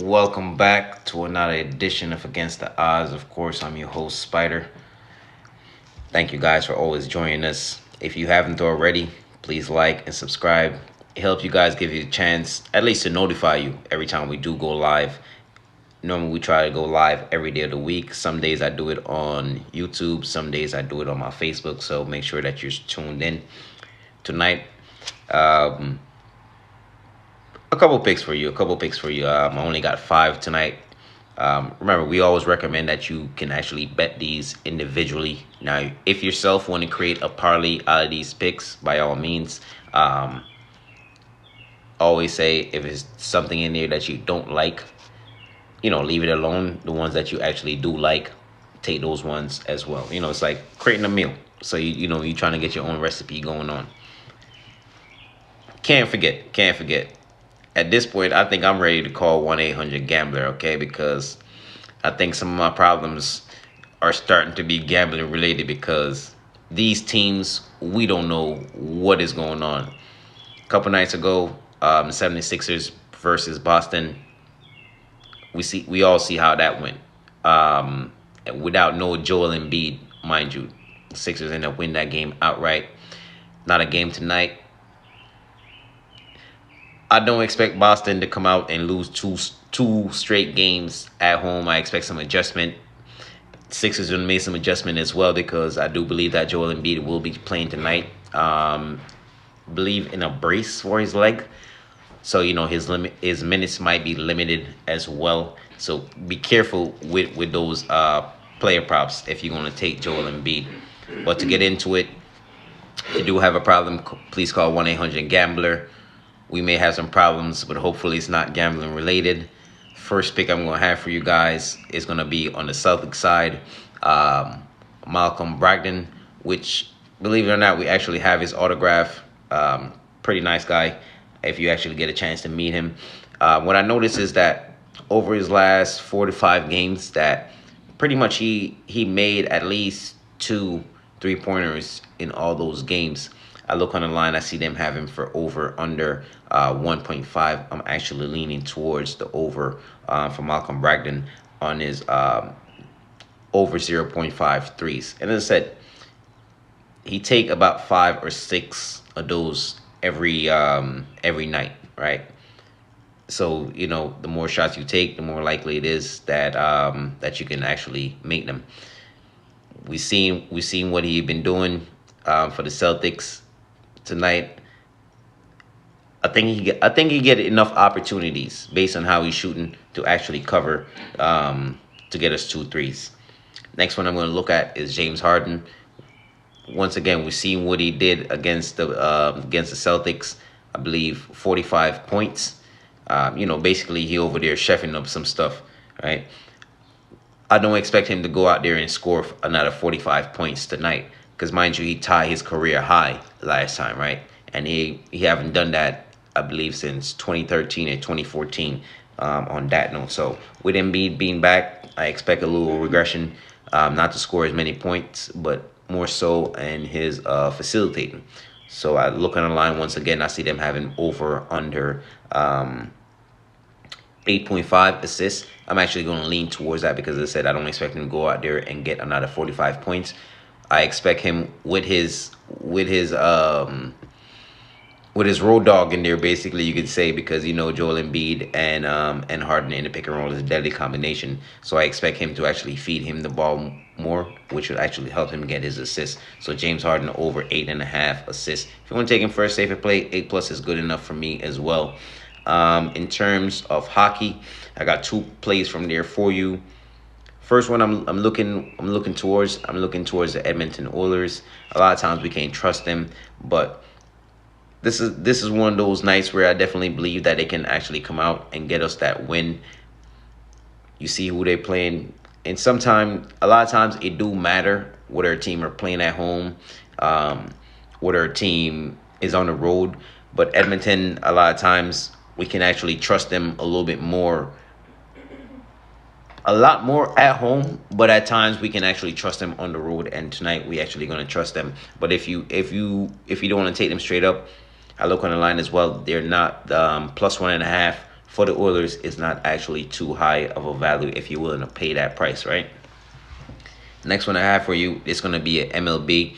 Welcome back to another edition of Against the Odds. Of course, I'm your host, Spider. Thank you guys for always joining us. If you haven't already, please like and subscribe. It helps you guys, give you a chance, at least to notify you every time we do go live. Normally, we try to go live every day of the week. Some days I do it on YouTube, some days I do it on my Facebook. So make sure that you're tuned in tonight. Um, a couple picks for you. I only got 5 tonight. Remember, we always recommend that you can actually bet these individually. Now, if yourself want to create a parlay out of these picks, by all means, always say if it's something in there that you don't like, leave it alone. The ones that you actually do like, take those ones as well. It's like creating a meal. So you're trying to get your own recipe going on. Can't forget. At this point, I think I'm ready to call 1-800-GAMBLER, okay? Because I think some of my problems are starting to be gambling related because these teams, we don't know what is going on. A couple nights ago, the 76ers versus Boston, we all see how that went. Without no Joel Embiid, mind you, the Sixers end up winning that game outright. Not a game tonight. I don't expect Boston to come out and lose two straight games at home. I expect some adjustment. Sixers will make some adjustment as well because I do believe that Joel Embiid will be playing tonight. Believe in a brace for his leg, so his minutes might be limited as well. So be careful with those player props if you're going to take Joel Embiid. But to get into it, if you do have a problem, please call 1-800-GAMBLER. We may have some problems, but hopefully it's not gambling related. First pick I'm going to have for you guys is going to be on the Celtics side. Malcolm Brogdon, which, believe it or not, we actually have his autograph. Pretty nice guy if you actually get a chance to meet him. What I noticed is that over his last 4 to 5 games that pretty much he made at least 2 3-pointers in all those games. I look on the line, I see them having for over under 1.5. I'm actually leaning towards the over for Malcolm Brogdon on his over 0.5 threes. And as I said, he take about 5 or 6 of those every night, right? So the more shots you take, the more likely it is that that you can actually make them. We've seen what he's been doing for the Celtics tonight. I think he get enough opportunities based on how he's shooting to actually cover to get us 2 threes. Next one I'm going to look at is James Harden. Once again, we've seen what he did against the Celtics. I believe 45 points. Basically he over there chefing up some stuff, right? I don't expect him to go out there and score another 45 points tonight. Because, mind you, he tied his career high last time, right? And he haven't done that, I believe, since 2013 and 2014 on that note. So, with him being back, I expect a little regression. Not to score as many points, but more so in his facilitating. So, I look on the line once again. I see them having under 8.5 assists. I'm actually going to lean towards that because, as I said, I don't expect him to go out there and get another 45 points. I expect him with his road dog in there, basically, you could say, because Joel Embiid and Harden in the pick and roll is a deadly combination. So I expect him to actually feed him the ball more, which would actually help him get his assists. So James Harden over 8.5 assists. If you want to take him for a safer play, 8+ is good enough for me as well. In terms of hockey, I got 2 plays from there for you. First one I'm looking towards the Edmonton Oilers. A lot of times we can't trust them, but this is one of those nights where I definitely believe that they can actually come out and get us that win. You see who they're playing, and a lot of times it do matter whether a team are playing at home, whether a team is on the road. But Edmonton, a lot of times we can actually trust them a lot more at home, but at times we can actually trust them on the road. And tonight we actually going to trust them. But if you don't want to take them straight up, I look on the line as well. They're not +1.5 for the Oilers is not actually too high of a value if you're willing to pay that price, right? Next one I have for you is going to be an MLB.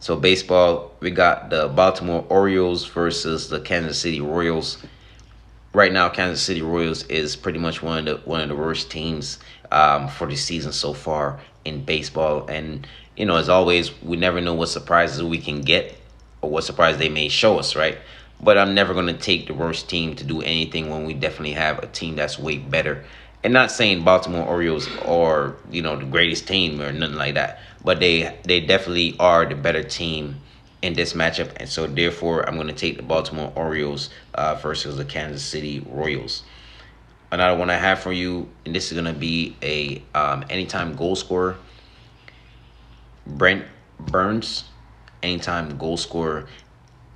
So baseball, we got the Baltimore Orioles versus the Kansas City Royals. Right now, Kansas City Royals is pretty much one of the worst teams for the season so far in baseball. And as always, we never know what surprises we can get or what surprise they may show us, right? But I'm never going to take the worst team to do anything when we definitely have a team that's way better. And not saying Baltimore Orioles are the greatest team or nothing like that, but they definitely are the better team in this matchup, and so therefore I'm going to take the Baltimore Orioles versus the Kansas City Royals. Another one I have for you, and this is going to be a anytime goal scorer, Brent Burns, anytime goal scorer,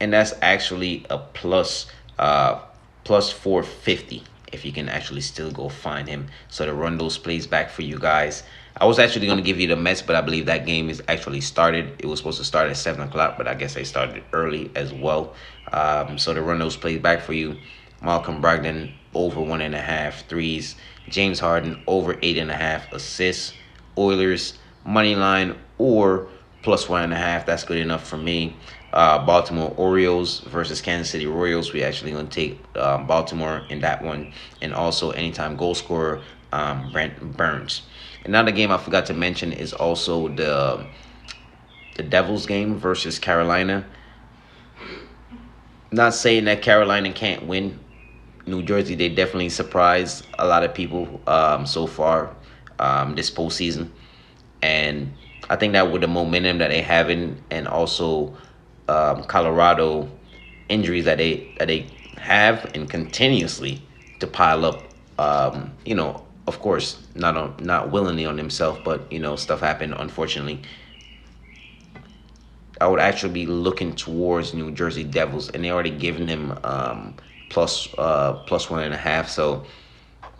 and that's actually a plus 450 if you can actually still go find him. So to run those plays back for you guys. I was actually going to give you the Mets, but I believe that game is actually started. It was supposed to start at 7 o'clock, but I guess they started early as well. So to run those plays back for you, Malcolm Brogdon over 1.5 threes. James Harden over 8.5 assists. Oilers money line or plus 1.5. That's good enough for me. Baltimore Orioles versus Kansas City Royals. We actually going to take Baltimore in that one. And also anytime goal scorer, Brent Burns. Another game I forgot to mention is also the Devils game versus Carolina. Not saying that Carolina can't win. New Jersey, they definitely surprised a lot of people so far this postseason. And I think that with the momentum that they having, and also Colorado injuries that they have and continuously to pile up, of course, not willingly on himself, but stuff happened unfortunately. I would actually be looking towards New Jersey Devils, and they already given him plus 1.5. So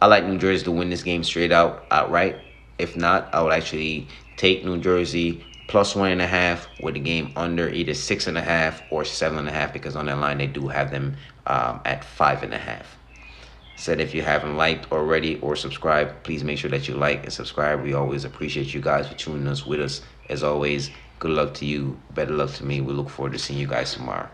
I like New Jersey to win this game straight outright. If not, I would actually take New Jersey plus 1.5 with the game under either 6.5 or 7.5, because on that line they do have them at 5.5. Said if you haven't liked already or subscribed, please make sure that you like and subscribe. We always appreciate you guys for tuning us with us. As always, good luck to you, better luck to me. We look forward to seeing you guys tomorrow.